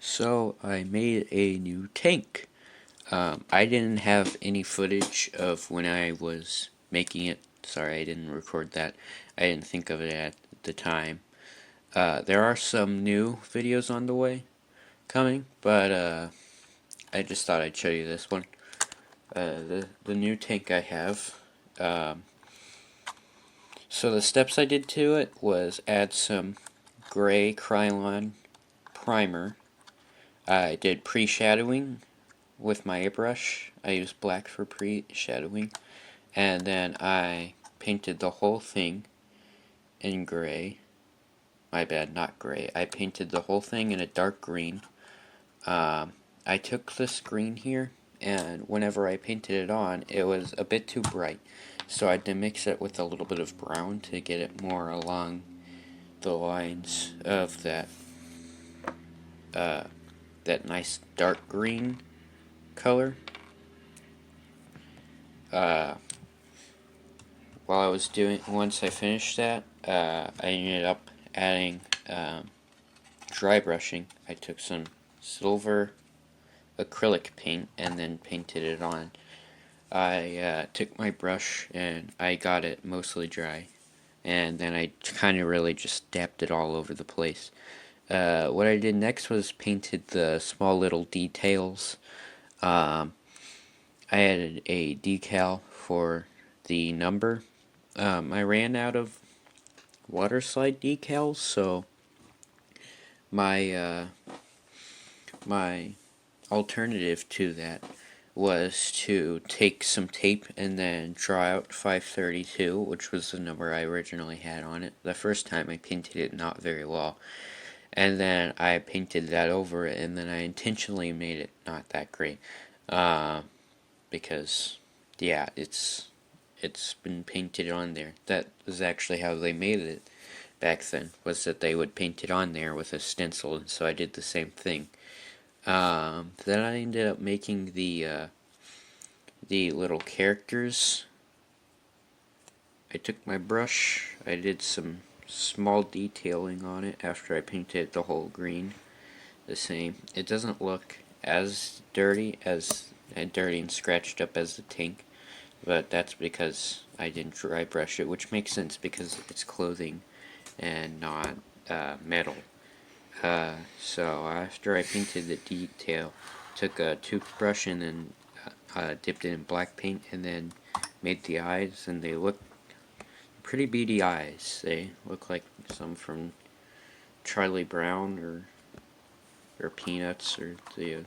So I made a new tank. I didn't have any footage of when I was making it. Sorry, I didn't record that. I didn't think of it at the time. There are some new videos on the way coming, but I just thought I'd show you this one. The new tank I have. Um, so the steps I did to it was add some gray Krylon primer. I did pre-shadowing with my airbrush. I used black for pre-shadowing, and then I painted the whole thing in gray. My bad, not gray. I painted the whole thing in a dark green. I took this green here, and whenever I painted it on, it was a bit too bright. So I had to mix it with a little bit of brown to get it more along the lines of that nice dark green color. Uh, Once I finished that, I ended up adding dry brushing. I took some silver acrylic paint and then painted it on. I took my brush and I got it mostly dry, and then I kind of really just dabbed it all over the place. What I did next was painted the small little details. Um, I added a decal for the number. I ran out of water slide decals, so my my alternative to that was to take some tape and then draw out 532, which was the number I originally had on it. The first time I painted it not very well, and then I painted that over it, and then I intentionally made it not that great, because yeah, it's been painted on there. That was actually how they made it back then, was that they would paint it on there with a stencil, and so I did the same thing. Then I ended up making the little characters. I took my brush, I did some small detailing on it after I painted the whole green the same. It doesn't look as dirty and scratched up as the tank, but that's because I didn't dry brush it, which makes sense because it's clothing and not metal. So after I painted the detail, took a toothbrush and then dipped it in black paint and then made the eyes, and they look pretty beady eyes. They look like some from Charlie Brown or Peanuts or the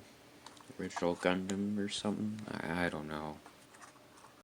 original Gundam or something. I don't know.